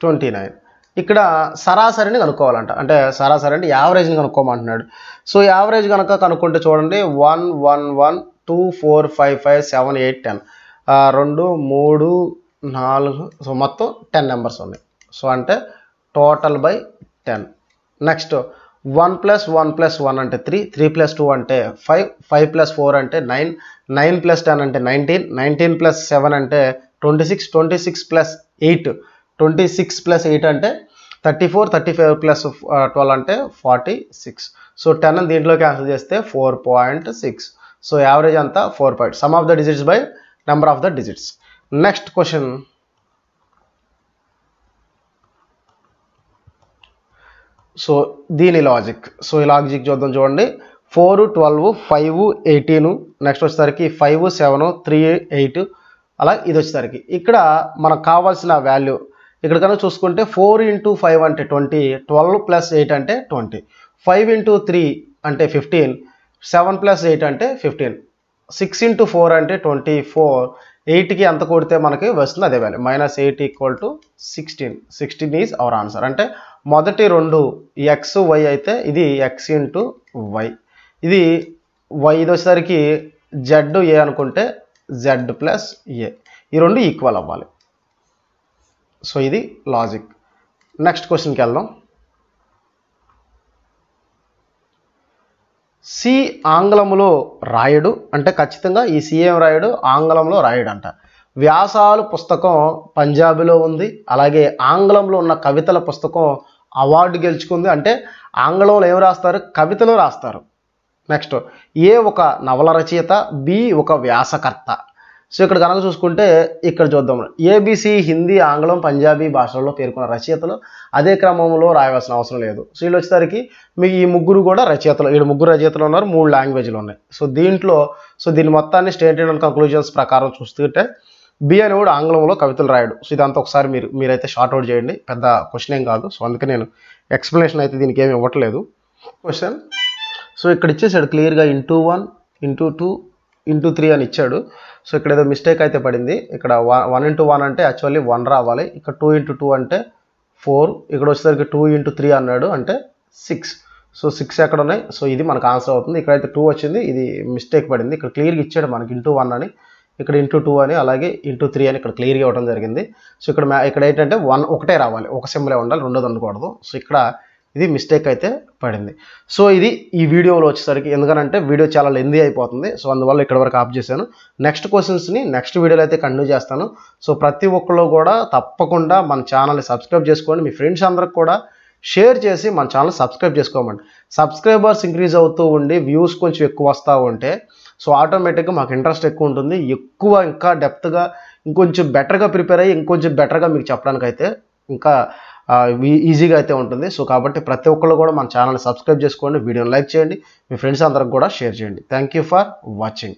S1: 29. ఇక్కడ సరాసరిని కనుక్కోవాలంట. అంటే సరాసరి అంటే యావరేజ్ని కనుక్కోమంటున్నాడు. సో యావరేజ్ కనుక కనుక్కుంటే చూడండి, 1 1 1 2 4 5 5 7 8 10 2 3 4. సో మొత్తం 10 నెంబర్స్ ఉన్నాయి. సో అంటే టోటల్ బై 10. నెక్స్ట్ 1 + 1 + 1 అంటే 3, 3 + 2 అంటే 5, 5 + 4 అంటే 9, 9 + 10 అంటే 19, 19 + 7 అంటే 26, 26 + 8, 26 + 8 అంటే 34, 35 + 12 అంటే 46. సో 10 దీంట్లో క్యాన్సిల్ చేస్తే 4.6. సో యావరేజ్ అంతా 4. Some of the digits by number of the digits. Next question, so దీని లాజిక్. సో ఈ లాజిక్ చూద్దాం. చూడండి, 4 12 5 18, నెక్స్ట్ వచ్చేసరికి 5 7 3 8, అలా ఇది వచ్చేసరికి ఇక్కడ మనకు కావాల్సిన వాల్యూ ఇక్కడ కనుక చూసుకుంటే 4 into 5 అంటే 20, 12 + 8 అంటే 20, 5 into 3 అంటే 15, 7 + 8 అంటే 15, 6 into 4 అంటే 24, 8కి ఎంత కొడితే మనకి వస్తుంది అదే వాల్యూ, -8 = 16. 16 is our answer. అంటే మొదటి రెండు x y అయితే ఇది x into y, ఇది y, ఇది వచ్చేసరికి z a అనుకుంటే z + a, ఈ రెండు ఈక్వల్ అవ్వాలి. సో ఇది లాజిక్. నెక్స్ట్ క్వశ్చన్కి వెళ్దాం. సి ఆంగ్లంలో రాయడు అంటే ఖచ్చితంగా ఈ సి ఏం రాయడు, ఆంగ్లంలో రాయడు అంట. వ్యాసాలు పుస్తకం పంజాబీలో ఉంది, అలాగే ఆంగ్లంలో ఉన్న కవితల పుస్తకం అవార్డు గెలుచుకుంది. అంటే ఆంగ్లంలో ఏం రాస్తారు, కవితలు రాస్తారు. నెక్స్ట్ ఏ ఒక నవల రచయిత, బి ఒక వ్యాసకర్త. సో ఇక్కడ కనుక చూసుకుంటే ఇక్కడ చూద్దాం, ఏబిసి హిందీ, ఆంగ్లం, పంజాబీ భాషల్లో పేర్కొన్న రచయితలు అదే క్రమంలో రాయవలసిన అవసరం లేదు. సో వీళ్ళు వచ్చేసరికి మీకు ఈ ముగ్గురు కూడా రచయితలు, వీళ్ళు ముగ్గురు రచయితలు ఉన్నారు, 3 లాంగ్వేజ్లు ఉన్నాయి. సో దీని మొత్తాన్ని స్టేటెడ్ అండ్ కంక్లూజన్స్ ప్రకారం చూస్తుంటే బి అని కూడా ఆంగ్లంలో కవితలు రాయడు. సో ఇదంతా ఒకసారి మీరైతే షార్ట్అవుట్ చేయండి, పెద్ద క్వశ్చన్ ఏం కాదు. సో అందుకే నేను ఎక్స్ప్లెనేషన్ అయితే దీనికి ఏమి ఇవ్వట్లేదు. క్వశ్చన్ సో ఇక్కడ ఇచ్చేసాడు క్లియర్గా (1), (2), (3) అని ఇచ్చాడు. సో ఇక్కడ ఏదో మిస్టేక్ అయితే పడింది. ఇక్కడ 1 అంటే యాక్చువల్లీ 1 రావాలి, ఇక్కడ 2 అంటే 4, ఇక్కడ వచ్చేసరికి 2 అన్నాడు అంటే 6. సో 6 ఎక్కడ ఉన్నాయి, సో ఇది మనకు ఆన్సర్ అవుతుంది. ఇక్కడైతే 2 వచ్చింది, ఇది మిస్టేక్ పడింది. ఇక్కడ క్లియర్గా ఇచ్చాడు మనకి (1) అని, ఇక్కడ (2) అని, అలాగే (3) అని ఇక్కడ క్లియర్గా ఇవ్వడం జరిగింది. సో ఇక్కడ ఏంటంటే 1 ఒకటే రావాలి, ఒక సింబలే ఉండాలి, రెండోది ఉండకూడదు. సో ఇక్కడ ఇది మిస్టేక్ అయితే పడింది. సో ఇది ఈ వీడియోలో వచ్చేసరికి, ఎందుకంటే వీడియో చాలా లెందీ అయిపోతుంది. సో అందువల్ల ఇక్కడ వరకు ఆఫ్ చేశాను. నెక్స్ట్ క్వశ్చన్స్ని నెక్స్ట్ వీడియోలో అయితే కంటిన్యూ చేస్తాను. సో ప్రతి ఒక్కళ్ళు కూడా తప్పకుండా మన ఛానల్ని సబ్స్క్రైబ్ చేసుకోండి, మీ ఫ్రెండ్స్ అందరికి కూడా షేర్ చేసి మన ఛానల్ సబ్స్క్రైబ్ చేసుకోమండి. సబ్స్క్రైబర్స్ ఇంక్రీజ్ అవుతూ ఉండి వ్యూస్ కొంచెం ఎక్కువ వస్తూ ఉంటే సో ఆటోమేటిక్గా మాకు ఇంట్రెస్ట్ ఎక్కువ ఉంటుంది, ఎక్కువ ఇంకా డెప్త్గా ఇంకొంచెం బెటర్గా ప్రిపేర్ అయ్యి ఇంకొంచెం బెటర్గా మీకు చెప్పడానికి అయితే ఇంకా ఈజీగా అయితే ఉంటుంది. సో కాబట్టి ప్రతి ఒక్కళ్ళు కూడా మన ఛానల్ని సబ్స్క్రైబ్ చేసుకోండి, వీడియోని లైక్ చేయండి, మీ ఫ్రెండ్స్ అందరికి కూడా షేర్ చేయండి. Thank you for watching.